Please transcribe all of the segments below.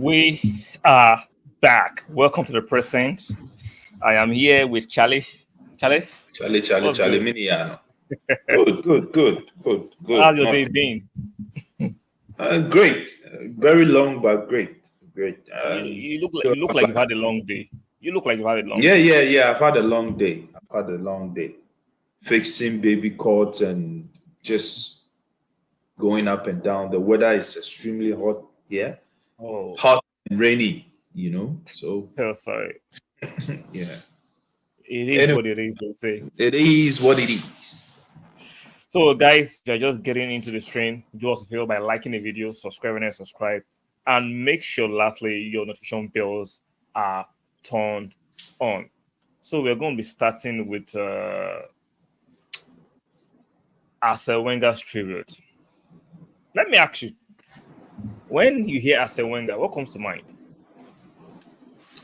We are back. Welcome to the present. I am here with Charlie. Charlie, what's Charlie, good? Miniano. Good. How's your day Nothing. been? Great. Very long, but great. You look like So, you've had a long day. You look like you've had a long yeah. day. I've had a long day. Fixing baby cots and just going up and down. The weather is extremely hot here. Oh, Hot and rainy, So, sorry. yeah. It is Anyway, what it is, they say. it is what it is. So, guys, if you're just getting into the stream, do us a favor by liking the video, subscribing and subscribe, and make sure, lastly, your notification bells are turned on. So, we're going to be starting with Arsène Wenger's tribute. Let me ask you, when you hear Arsène Wenger, what comes to mind?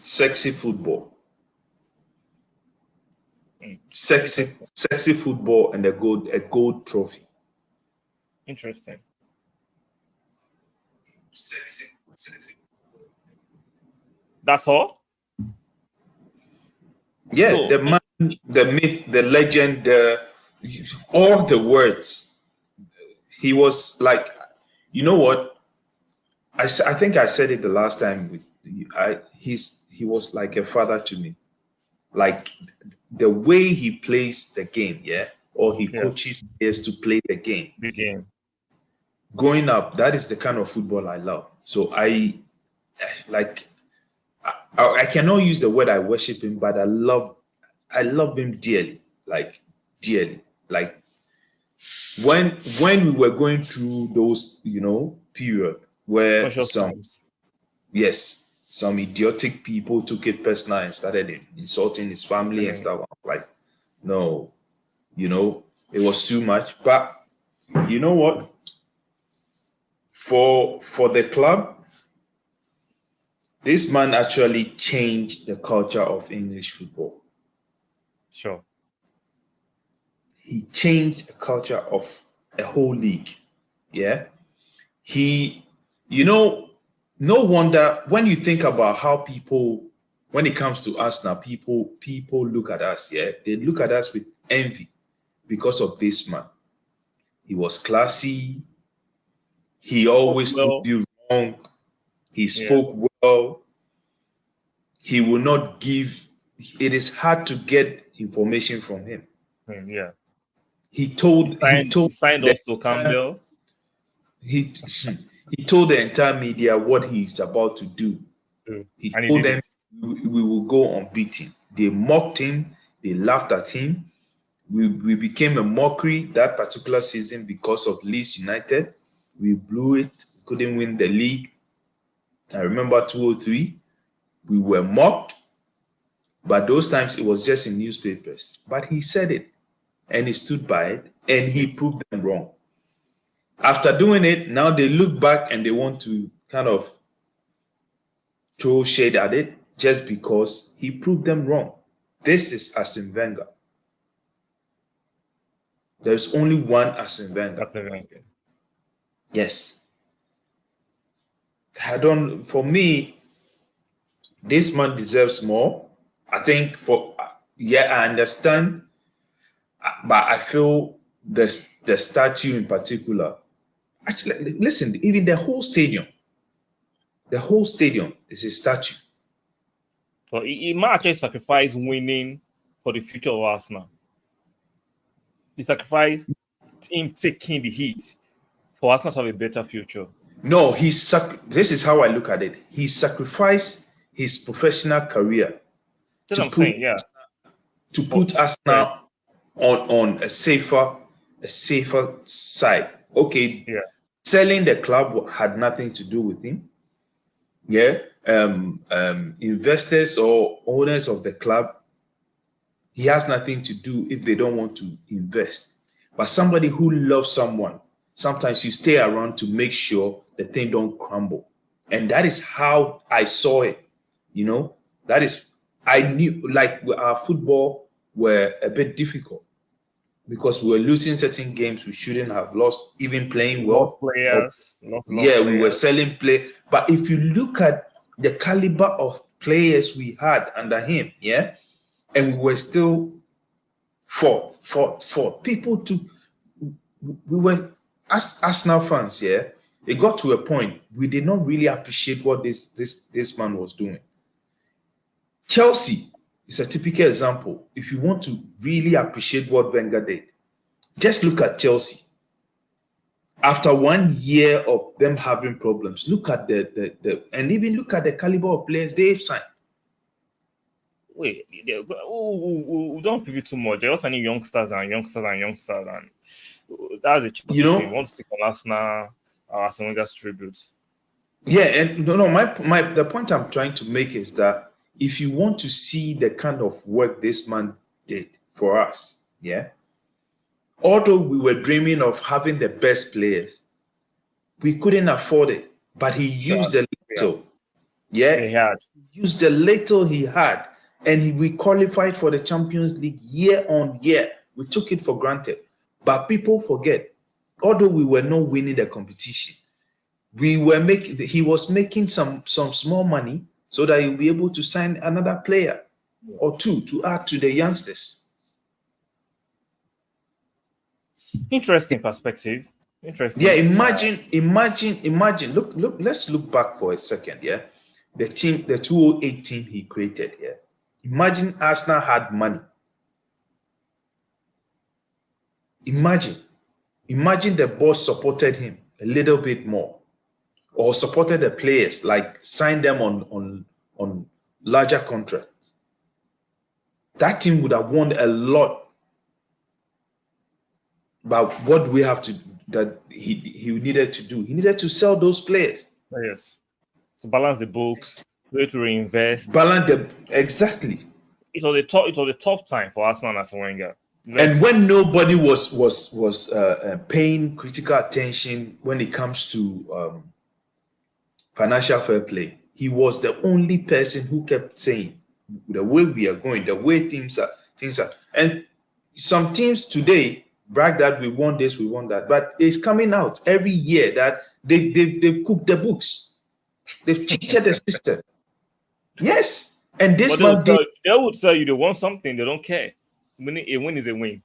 Sexy football. Sexy football and a gold trophy. Interesting. Sexy. That's all? Yeah, So, the man, the myth, the legend, all the words. He was like, you know what? I think I said it the last time. He was like a father to me. Like the way he plays the game, yeah, or he coaches players to play the game. the game. Growing up, that is the kind of football I love. So I cannot use the word I worship him, but I love him dearly, like dearly. Like when we were going through those, period where Conscious times. some idiotic people took it personal and started insulting his family and stuff. Like, no, it was too much. But you know what? For the club, this man actually changed the culture of English football. Sure. He changed the culture of a whole league. Yeah. No wonder when you think about how people, when it comes to Arsenal, people look at us, yeah, they look at us with envy because of this man. He was classy. He always proved you wrong. He spoke well. He will not give. It is hard to get information from him. Yeah. He signed also Campbell. He told the entire media what he's about to do. He told them we will go unbeaten. They mocked him. They laughed at him. We became a mockery that particular season because of Leeds United. We blew it. Couldn't win the league. I remember 2003. We were mocked. But those times it was just in newspapers. But he said it. And he stood by it. And he proved them wrong. After doing it, now they look back and they want to kind of throw shade at it just because he proved them wrong. This is Arsène Wenger. There's only one Arsène Wenger. Yes. For me, this man deserves more. I think I understand, but I feel the statue in particular. Actually, listen, even the whole stadium is a statue. So he might actually sacrifice winning for the future of Arsenal. He sacrificed him taking the heat for Arsenal to have a better future. No, this is how I look at it. He sacrificed his professional career to put Arsenal on a safer side. Okay. Yeah. Selling the club had nothing to do with him. Yeah. Investors or owners of the club, he has nothing to do if they don't want to invest. But somebody who loves someone, sometimes you stay around to make sure the thing don't crumble. And that is how I saw it. I knew like our football were a bit difficult because we were losing certain games we shouldn't have lost, even playing well. Players. We were selling play. But if you look at the caliber of players we had under him, yeah, and we were still fourth. People to we were as Arsenal fans, yeah. It got to a point we did not really appreciate what this man was doing. Chelsea is a typical example. If you want to really appreciate what Wenger did, just look at Chelsea. After 1 year of them having problems, look at and even look at the caliber of players they've signed. Wait, don't pivot too much. They're also signing youngsters, and that's a Chelsea thing. Want to stick on Arsenal, Arsène Wenger's tribute. Yeah, and the point I'm trying to make is that if you want to see the kind of work this man did for us, yeah, although we were dreaming of having the best players, we couldn't afford it. But he used the little. Yeah, he used the little he had, and we qualified for the Champions League year on year. We took it for granted. But people forget, although we were not winning the competition, he was making some small money so that he'll be able to sign another player or two to add to the youngsters. Interesting perspective. Interesting. Yeah, imagine. Look, let's look back for a second. Yeah, the 2008 team he created. Yeah, imagine Arsenal had money. Imagine the boss supported him a little bit more, or supported the players, like signed them on larger contracts. That team would have won a lot. But what do we have to that he needed to do? He needed to sell those players. Yes. To balance the books, to reinvest. Exactly. It was a tough time for Arsenal and Arsène Wenger. And when nobody was paying critical attention when it comes to financial fair play, he was the only person who kept saying, the way we are going, the way things are. And some teams today brag that we won this, we won that, but it's coming out every year that they've cooked the books, they've cheated the system. Yes, and this one they would tell you they want something, they don't care. A win is a win.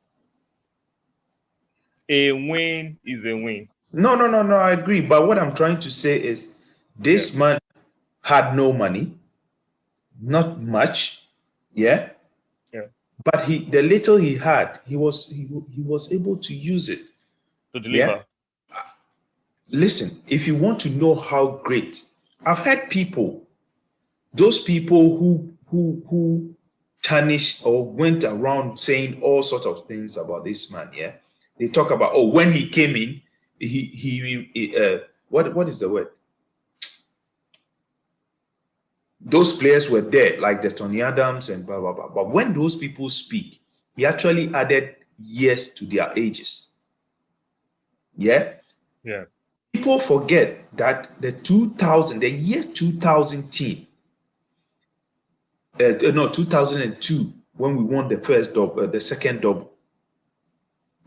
A win is a win. No, I agree. But what I'm trying to say is this man had no money, not much, yeah. But the little he had, he was able to use it to deliver. Yeah? Listen, if you want to know how great, I've heard those people who tarnished or went around saying all sorts of things about this man. Yeah, they talk about when he came in, what is the word? Those players were there, like the Tony Adams and blah, blah, blah. But when those people speak, he actually added years to their ages. Yeah? Yeah. People forget that the year 2000 team, 2002, when we won the first double, the second double.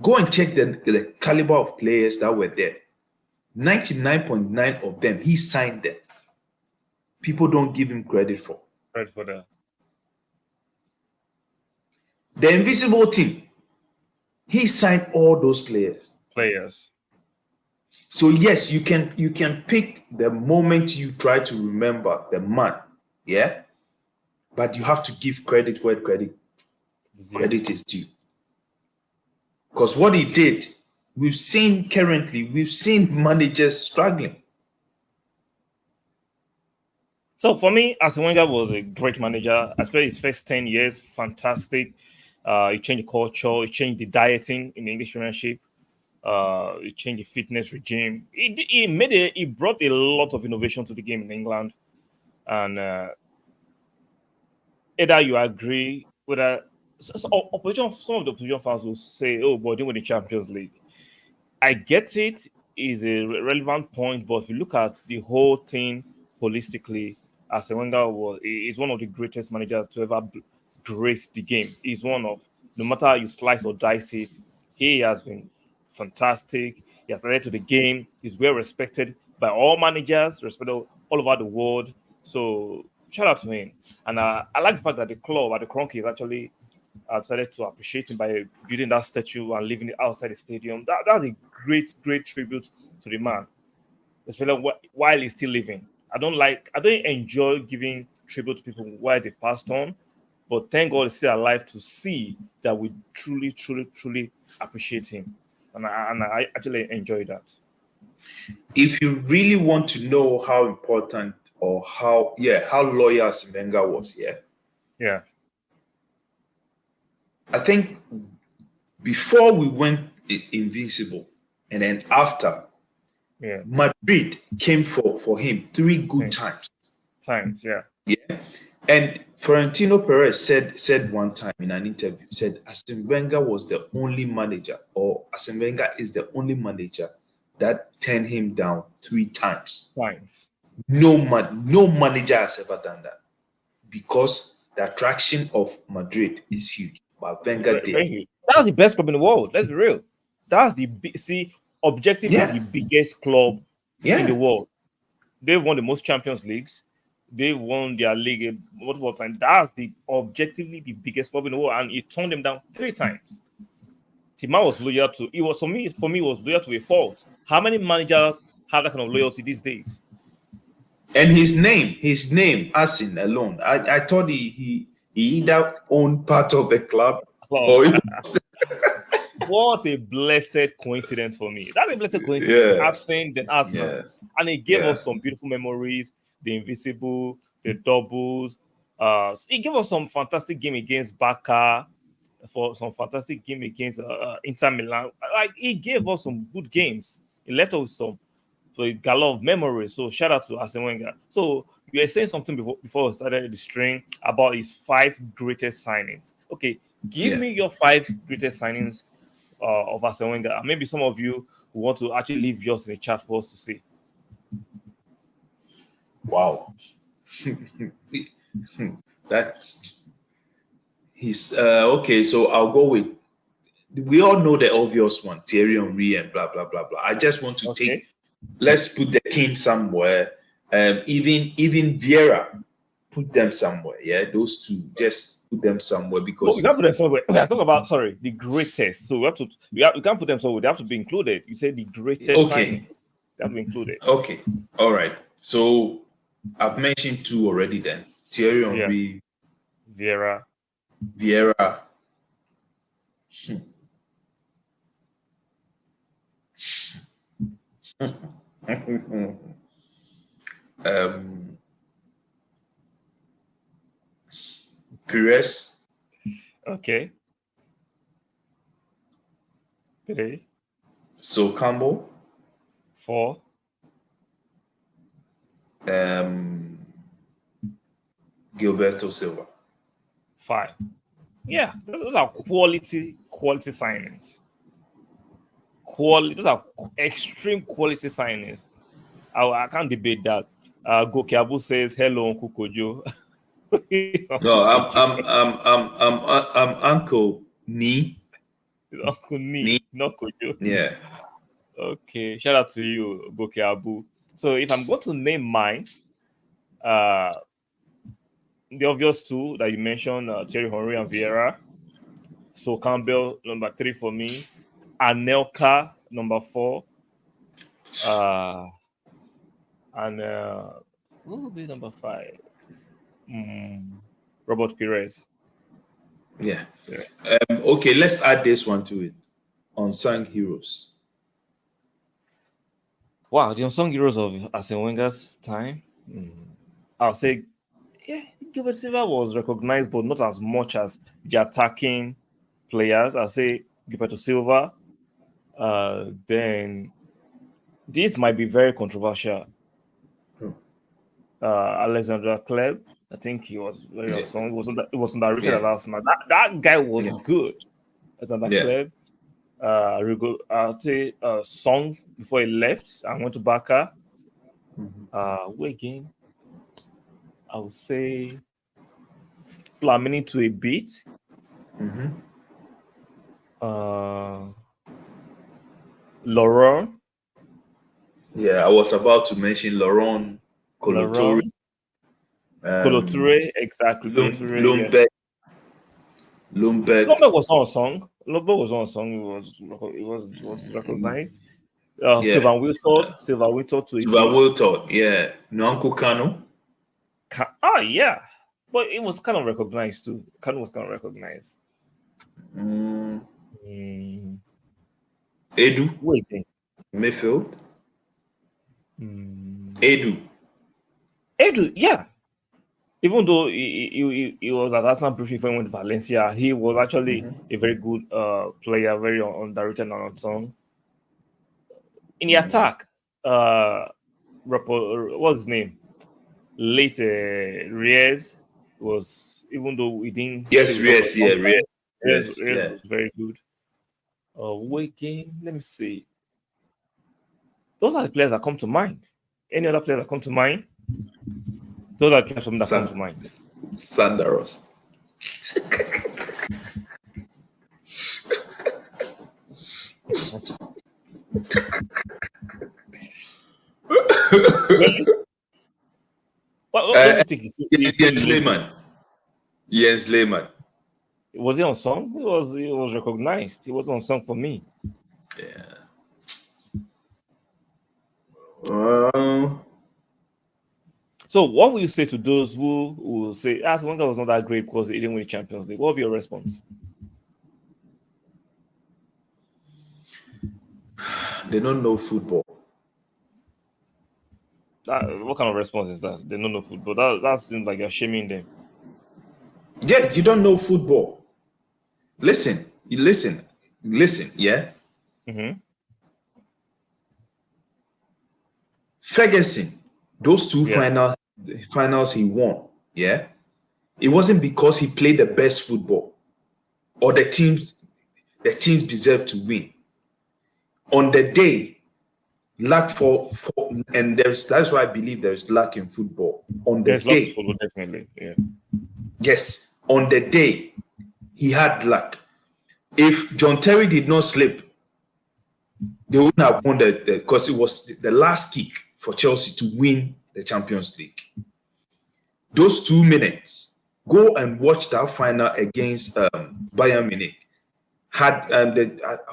Go and check the caliber of players that were there. 99.9 of them, he signed them. People don't give him credit for. Credit for that. The invisible team, he signed all those players. So yes, you can pick the moment you try to remember the man, yeah, but you have to give credit where credit is due. Because what he did, we've seen managers struggling. So for me, Arsène Wenger was a great manager. Especially his first 10 years, fantastic. He changed the culture. He changed the dieting in the English Premiership. He changed the fitness regime. He brought a lot of innovation to the game in England. And either you agree with that. Some of the opposition fans will say, "Oh, but with the Champions League." I get it. Is a relevant point, but if you look at the whole thing holistically, Arsène Wenger is one of the greatest managers to ever grace the game. He's one of, no matter how you slice or dice it, he has been fantastic. He has added to the game. He's well respected by all managers, respected all over the world. So shout out to him. And I like the fact that the club at the Cronkies actually decided to appreciate him by building that statue and leaving it outside the stadium. That's a great tribute to the man, especially while he's still living. I don't enjoy giving tribute to people while they've passed on, but thank God he's still alive to see that we truly appreciate him, and I actually enjoy that. If you really want to know how important or how loyal Arsène Wenger was, Yeah. I think before we went invincible, and then after, Yeah. Madrid came for him 3 good times. Yeah. Yeah. And Florentino Perez said one time in an interview, said Arsène Wenger was the only manager, or Arsène Wenger is the only manager that turned him down 3 times. No manager has ever done that, because the attraction of Madrid is huge. But Wenger did. That's the best club in the world. Let's be real. That's objectively the biggest club in the world. They've won the most Champions Leagues. They've won their league multiple times. That's objectively the biggest club in the world, and he turned them down 3 times. The man was loyal to. It was for me. It was loyal to a fault. How many managers have that kind of loyalty these days? And his name, Arsène alone. I thought he either owned part of the club or it was. What a blessed coincidence for me. That's a blessed coincidence. Arsène, then Arsenal. And he gave us some beautiful memories, the invisible, the doubles. He gave us some fantastic game against Barca, for some fantastic game against Inter Milan. Like, he gave us some good games. He left us with a gallon of memories. So shout out to Arsène Wenger. So you were saying something before we started the string about his 5 greatest signings. Okay, give me your 5 greatest signings of Arsène Wenger. Maybe some of you who want to actually leave yours in the chat for us to see. Wow. That's he's okay. So I'll go with, we all know the obvious one, Thierry Henry and blah blah blah blah. I just want to let's put the king somewhere. Even Vieira, put them somewhere. Yeah, those 2, just put them somewhere, because we can't put them somewhere. We are talking about the greatest. So we can't put them somewhere. They have to be included. You say the greatest signings. They have to be included. Okay, all right. So I've mentioned 2 already. Then Thierry Henry, Vieira. Perez. Okay. 3. So Campbell. 4. Gilberto Silva. 5. Yeah, those are quality signings. Those are extreme quality signings. I can't debate that. Goke Abu says hello, Uncle Kojo. No, I'm Uncle Ni. Uncle Ni, not Kojo. Yeah. Okay, shout out to you, Goke Abu. So if I'm going to name mine, the obvious 2 that you mentioned, Thierry Henry and Vieira. So Campbell, number 3 for me. Anelka, number 4. And what would be number 5? Robert Pires. Yeah. Okay, let's add this one to it. Unsung heroes. Wow, the unsung heroes of Arsène Wenger's time. I'll say, Gilbert Silva was recognized, but not as much as the attacking players. I'll say Gilberto Silva. Then this might be very controversial. Alexander Kleb, I think he was very unsung. It was underrated at Arsenal. That guy was good. Alexander Kleb. I'll say Song before he left and went to Barca. Who again? I would say Flamini to a bit. Laurent. Yeah, I was about to mention Laurent Kolo Touré. Kolo Touré, exactly. Kolo Touré, Lumberg. Lumberg was on a song. Lumberg was on a song. It was recognized. Sylvain Wiltord to Sylvain Wiltord, yeah. Nwankwo Kanu. Yeah. But it was kind of recognized too. Kanu was kind of recognized. Edu. Wait. Mayfield. Edu, yeah. Even though he was at Arsenal briefly before he went to Valencia, he was actually a very good player, very underrated and unsung. In the attack, what's his name? Late Reyes was, even though we didn't. Yes, Reyes, yeah, Reyes was very good. Waking, let me see. Those are the players that come to mind. Any other players that come to mind? Those are the players that come to mind. Sandaros. What do you think? Jens Lehmann. Jens Lehmann. Was he on song? He was recognized. He was on song for me. Yeah. So what will you say to those who will say Arsène Wenger was not that great because he didn't win the Champions League? What will be your response? They don't know football. What kind of response is that? They don't know football. That seems like you're shaming them. Yeah, you don't know football. Listen, yeah? Ferguson, those two finals he won, yeah? It wasn't because he played the best football or the teams deserved to win. On the day, luck and that's why I believe there's luck in football. On the there's day, luck in football, definitely. Yeah. Yes, on the day, he had luck. If John Terry did not slip, they wouldn't have won because it was the last kick for Chelsea to win the Champions League. Those 2 minutes, go and watch that final against Bayern Munich. I've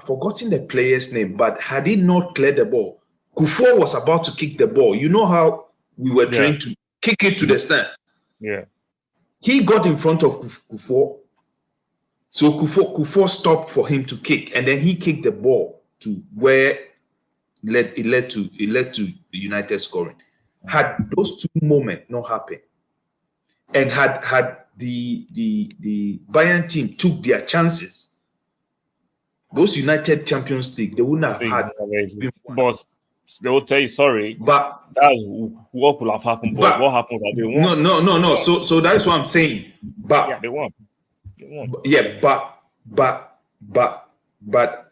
forgotten the player's name, but had he not cleared the ball, Kufo was about to kick the ball. You know how we were trained to kick it to the stands. Yeah. He got in front of Kufo. So Kufo stopped for him to kick, and then he kicked the ball to where it led to United scoring. Had those 2 moments not happened, and had the Bayern team took their chances, those United Champions League, they wouldn't have had. But they will tell you sorry. But that's what will have happened. But what happened that they won? No. So that is what I'm saying. But yeah, they won. Yeah, but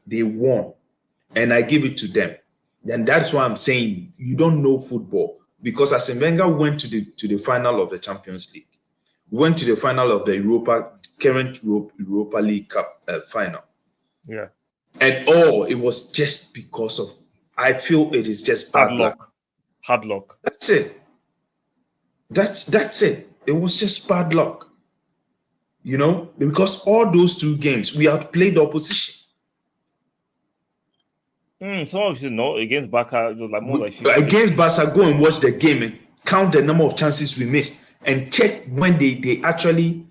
they won, and I give it to them. And that's why I'm saying you don't know football, because Arsène Wenger went to the final of the Champions League, went to the final of the current Europa League Cup final. Yeah, and it was just because of, I feel it is just bad luck. Hard luck. That's it. That's it. It was just bad luck. You know, because all those 2 games we outplayed the opposition. Some of you know against Barca, it was like more like 50. Against Barca, go and watch the game and count the number of chances we missed and check when they actually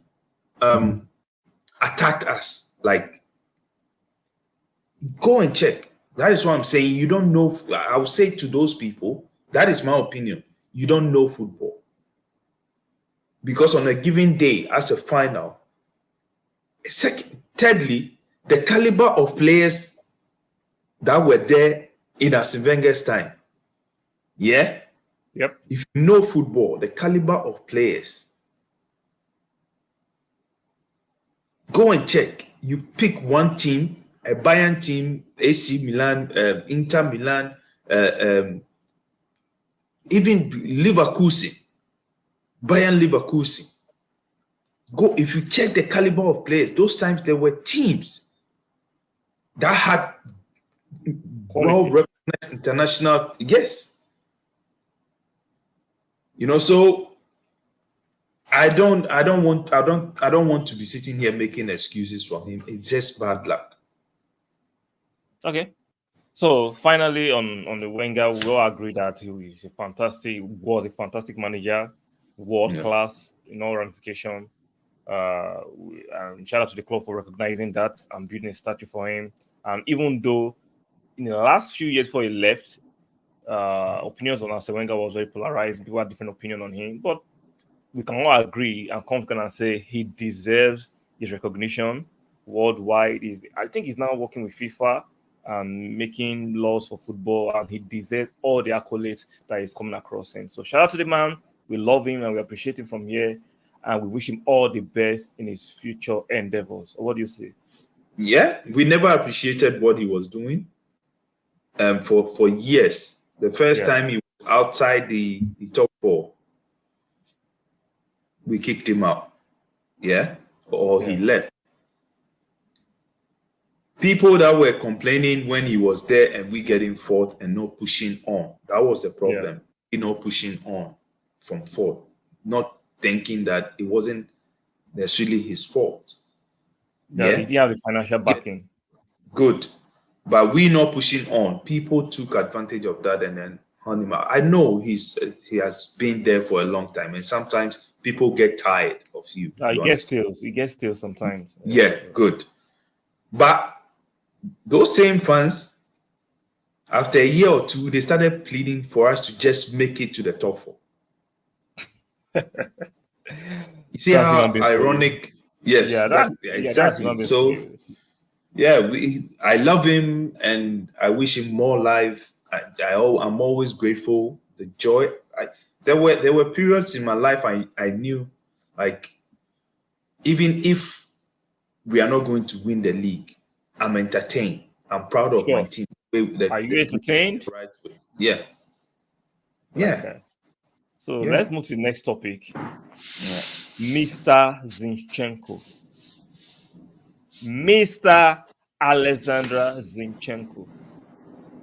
attacked us. Like, go and check. That is what I'm saying. You don't know. I would say to those people, that is my opinion. You don't know football. Because on a given day, as a final, thirdly, the caliber of players that were there in Arsène Wenger's time. Yeah? Yep. If you know football, the caliber of players, go and check. You pick one team, a Bayern team, AC Milan, Inter Milan, even Leverkusen, Bayern Leverkusen. Go, if you check the caliber of players, those times there were teams that had well-recognized international, yes. You know, so I don't want to be sitting here making excuses for him. It's just bad luck. Okay. So finally, on the Wenger, we all agree that he was a fantastic manager, world class in all ramifications. And shout out to the club for recognizing that and building a statue for him. And even though in the last few years before he left, opinions on Arsène Wenger was very polarized. People had different opinion on him, but we can all agree and come together and say he deserves his recognition worldwide. I think he's now working with FIFA and making laws for football, and he deserves all the accolades that is coming across him. So shout out to the man. We love him and we appreciate him from here, and we wish him all the best in his future endeavors. What do you say? Yeah, we never appreciated what he was doing for years. The first time he was outside the top four, we kicked him out. Or he left. People that were complaining when he was there and we getting fourth and not pushing on. That was the problem. Not pushing on from fourth, not thinking that it wasn't necessarily his fault. He didn't have the financial backing. Good. But we not pushing on. People took advantage of that and then hung him out. I know he has been there for a long time, and sometimes people get tired of you. He gets stale sometimes. Yeah, good. But those same fans, after a year or two, they started pleading for us to just make it to the top four. You see how ironic? Yes, exactly. So, I love him and I wish him more life. I'm always grateful. The joy. There were periods in my life I knew, like, even if we are not going to win the league, I'm entertained. I'm proud of my team. Are you entertained? Right way. Yeah. Yeah. So let's move to the next topic. Mr. Zinchenko. Mr. Alexander Zinchenko.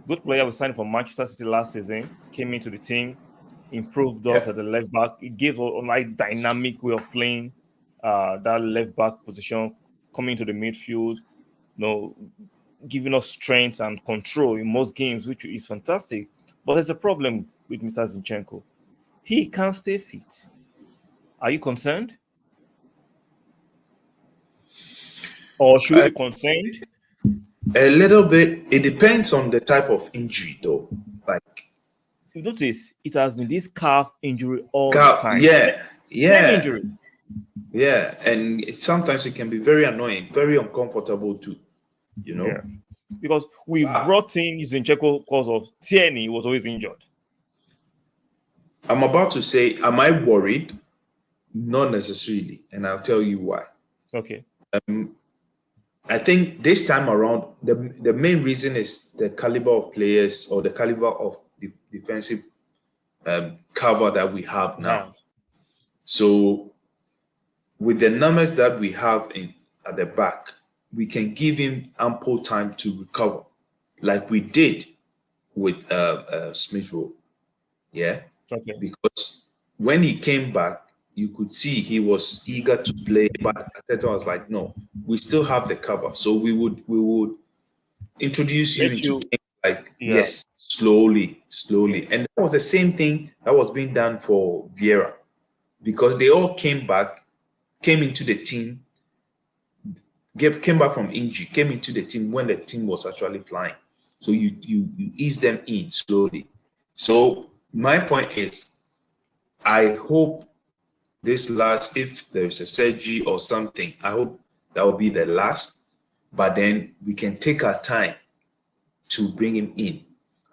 Good player. We signed for Manchester City last season. Came into the team, improved us at the left back. It gave a dynamic way of playing that left back position, coming to the midfield, giving us strength and control in most games, which is fantastic. But there's a problem with Mr. Zinchenko. He can't stay fit. Are you concerned? Or should we be concerned? A little bit. It depends on the type of injury, though. Like, you notice it has been this calf injury all the time. Yeah. Same injury. Yeah, and sometimes it can be very annoying, very uncomfortable too. Yeah. Because we brought in Zinchenko because of Tierney was always injured. I'm about to say, am I worried? Not necessarily, and I'll tell you why. Okay. I think this time around, the main reason is the caliber of players or the caliber of the defensive cover that we have now. So, with the numbers that we have at the back, we can give him ample time to recover, like we did with Smith Rowe. Yeah. Okay. Because when he came back, you could see he was eager to play, but Arteta was like, "No, we still have the cover, so we would introduce you into games like yes, slowly, and that was the same thing that was being done for Vieira, because they all came into the team, came back from injury, came into the team when the team was actually flying. So you ease them in slowly. So my point is, I hope this last, if there's a surgery or something, I hope that will be the last. But then we can take our time to bring him in.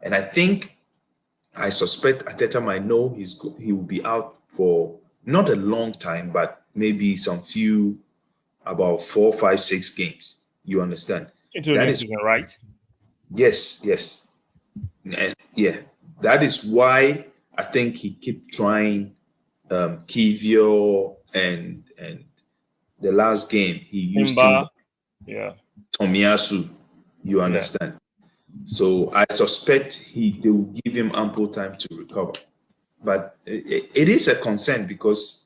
And I suspect Arteta might know he will be out for not a long time, but maybe about 4, 5, 6 games. You understand? Into the next season, right? Yes. And that is why I think he keep trying Kivio and the last game he used Tomiyasu. You understand? So I suspect they will give him ample time to recover. But it is a concern because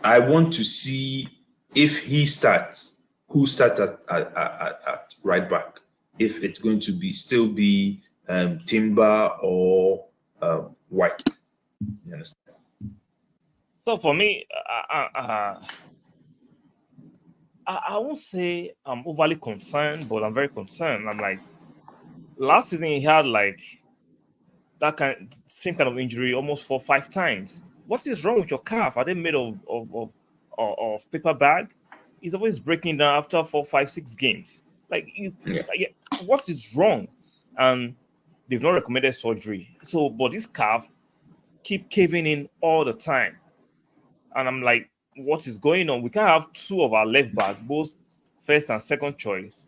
I want to see if he starts, who starts at right back. If it's going to still be Timber or White. You understand? So for me, I won't say I'm overly concerned, but I'm very concerned. I'm like, last season he had like same kind of injury almost 4 or 5 times. What is wrong with your calf? Are they made of paper bag? He's always breaking down after 4, 5, 6 games. Like Yeah. what is wrong? And they've not recommended surgery. So, but this calf keep caving in all the time, and I'm like, what is going on? We can't have two of our left back, both first and second choice,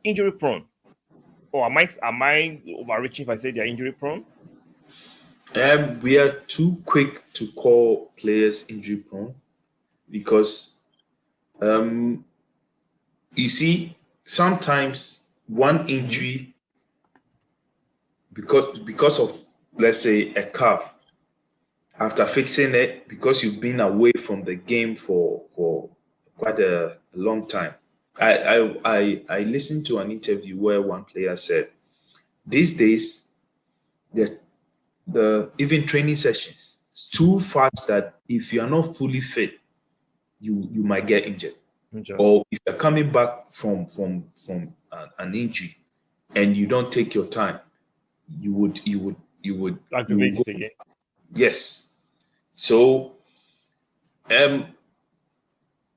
injury prone. Or am I overreaching if I say they're injury prone? We are too quick to call players injury prone because you see, sometimes one injury because of, let's say, a calf, after fixing it, because you've been away from the game for quite a long time. I listened to an interview where one player said these days the even training sessions it's too fast that if you are not fully fit, you might get injured. Or if you're coming back from an injury and you don't take your time, you would Aggravate it again. Yes. So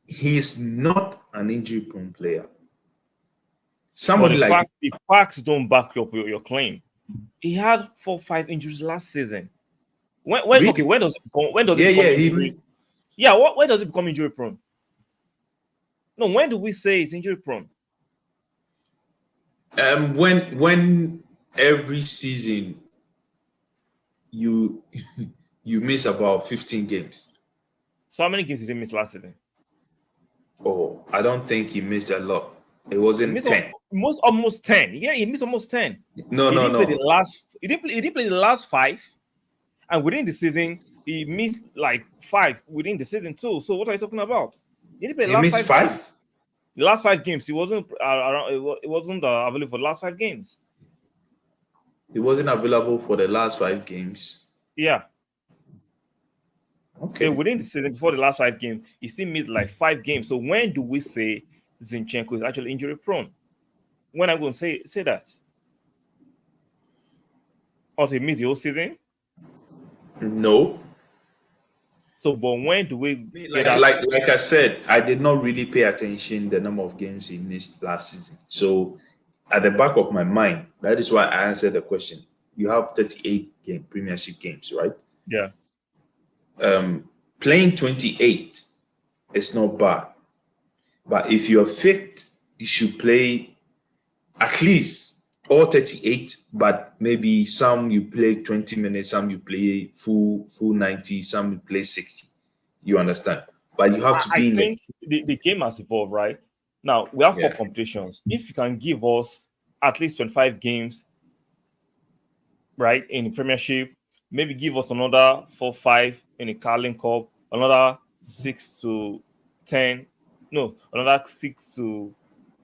he is not an injury prone player. Somebody But like the facts don't back up your claim. He had 4 or 5 injuries last season. really? When does it become Yeah, injury? When does it become injury prone? No, when do we say it's injury prone? when every season you you miss about 15 games. So how many games did he miss last season? Oh, I don't think he missed a lot. It He wasn't missed 10. almost 10. Yeah, he missed almost 10. No, He no, didn't play the no. last. He didn't play the last 5, and within the season he missed like 5 within the season too. So what are you talking about? He didn't play the He last missed 5? games. The last 5 games he wasn't around. It wasn't available for the last 5 games. He wasn't available for the last 5 games. Yeah. Okay. Within the season before the last 5 games, he still missed like 5 games. So when do we say Zinchenko is actually injury prone? When I'm going to say that? Or he missed the whole season? No. So, but when do we get Like, that? like I said, I did not really pay attention the number of games he missed last season. So at the back of my mind, that is why I answered the question. You have 38 premiership games, right? Yeah. Playing 28 is not bad. But if you're fit, you should play at least all 38, but maybe some you play 20 minutes, some you play full 90, some you play 60. You understand? But you have to I be in the think the game has evolved, right? Now we have 4 yeah. competitions. If you can give us at least 25 games, right, in the Premiership, maybe give us another 4, 5 in the Carling Cup, another 6 to 10, no, another 6 to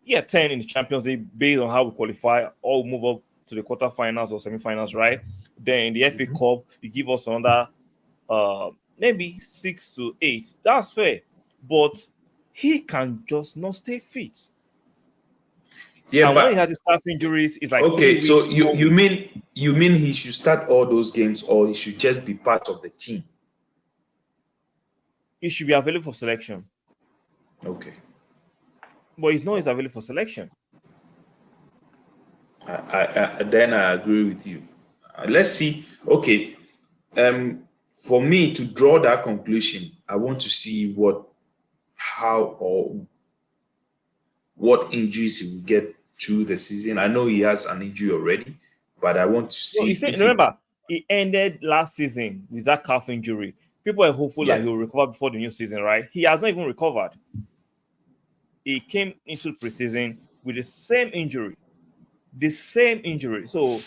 10 in the Champions League based on how we qualify or move up to the quarterfinals or semifinals, right? Then in the FA Cup, you give us another maybe 6 to 8. That's fair. But he can just not stay fit. Yeah, And when he but has his calf injuries, it's like okay, 3 weeks. so you mean he should start all those games or he should just be part of the team? He should be available for selection. Okay. But he's not available for selection. Then I agree with you. Let's see. Okay. For me to draw that conclusion, I want to see what injuries he will get through the season. I know he has an injury already, but I want to No, see if remember, he ended last season with that calf injury. People are hopeful that he will recover before the new season, right? He has not even recovered. He came into preseason with the same injury. The same injury. So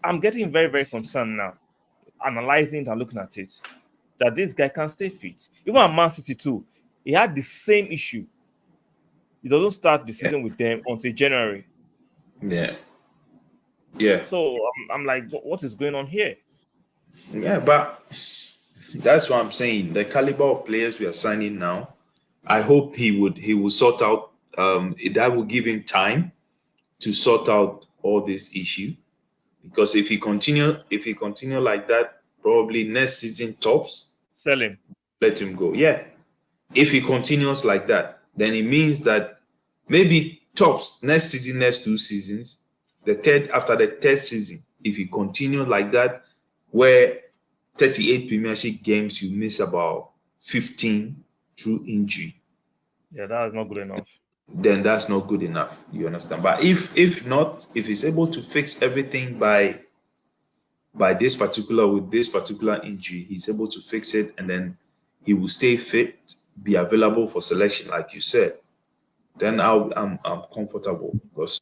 I'm getting very, very concerned now, analyzing it and looking at it. that this guy can stay fit. Even at Man City too, he had the same issue. He doesn't start the season with them until January. Yeah. Yeah. So I'm like, what is going on here? Yeah, but that's what I'm saying. The caliber of players we are signing now, I hope he will sort out. That will give him time to sort out all this issue. Because if he continue like that, probably next season tops, Sell him. let him go. Yeah. If he continues like that, then it means that maybe tops next season, next 2 seasons, after the third season, if he continue like that, where 38 Premiership games, you miss about 15 through injury. Yeah, that is not good enough. Then that's not good enough. You understand? But if he's able to fix everything with this particular injury, he's able to fix it, and then he will stay fit, be available for selection, like you said. Then I'm comfortable because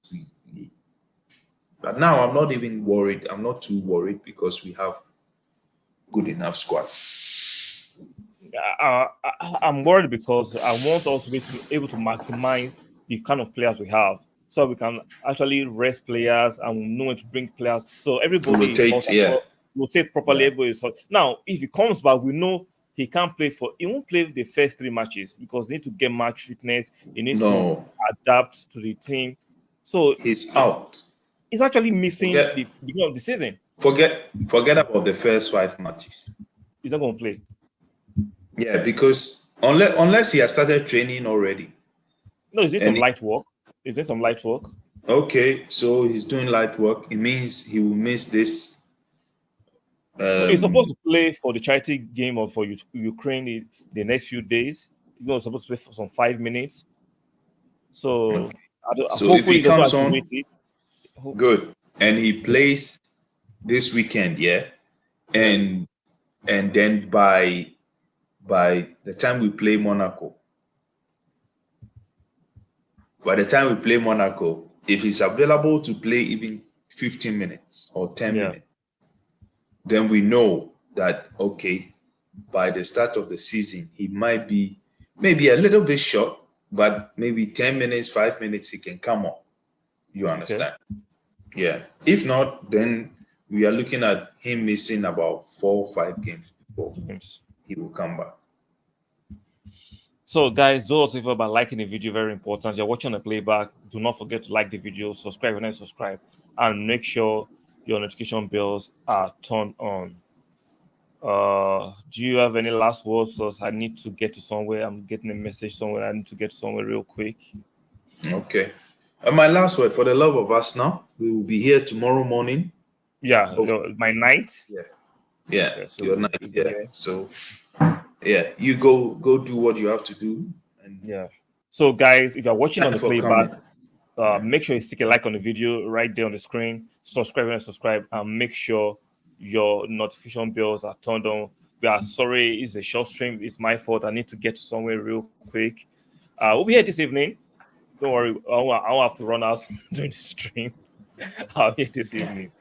but now I'm not even worried. I'm not too worried because we have good enough squad. I'm worried because I want us to be able to maximize the kind of players we have, so we can actually rest players and know when to bring players. So everybody rotate properly. Everybody is hot. Now, if he comes back, we know he can't play he won't play the first 3 matches because he needs to get match fitness. He needs to adapt to the team. So he's out. He's actually missing the beginning of the season. Forget about the first 5 matches. He's not going to play. Yeah, because unless he has started training already. No, he's doing some light work. He's doing some light work. Okay, so he's doing light work. It means he will miss this. He's supposed to play for the charity game or for Ukraine the next few days. He's supposed to play for some 5 minutes. So, so if he comes on, good, and he plays this weekend, and then by the time we play Monaco, if he's available to play even 15 minutes or 10 minutes, then we know that, okay, by the start of the season, he might be maybe a little bit short, but maybe 10 minutes, 5 minutes, he can come on. You understand? Okay. Yeah. If not, then we are looking at him missing about 4 or 5 games before he will come back. So, guys, those of you about liking the video, very important. You're watching the playback. Do not forget to like the video, subscribe when you subscribe, and make sure your notification bells are turned on. Do you have any last words? Because I need to get to somewhere. I'm getting a message somewhere. I need to get somewhere real quick. Okay. My last word, for the love of Arsenal, we will be here tomorrow morning. Yeah, my night. Yeah, so your night. Yeah. So, yeah, you go do what you have to do. And so, guys, if you're watching on the playback, make sure you stick a like on the video right there on the screen. Subscribe and make sure your notification bells are turned on. We are sorry, it's a short stream. It's my fault. I need to get somewhere real quick. We'll be here this evening. Don't worry, I won't have to run out during the stream. I'll be here this evening.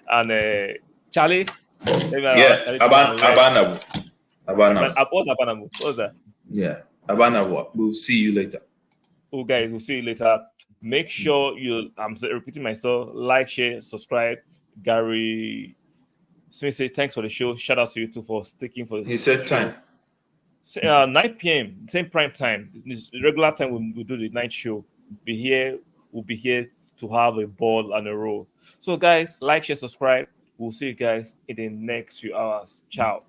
And Charlie, Abanabu. What's Abanabu? What's that? Yeah, Abanabu. We'll see you later. Oh, guys, we'll see you later. Make sure I'm repeating myself, like, share, subscribe. Gary Smith said, thanks for the show. Shout out to you too for sticking for the He said show. Time. 9 p.m., same prime time. This regular time we do the night show. We'll be here to have a ball and a roll. So, guys, like, share, subscribe. We'll see you guys in the next few hours. Ciao.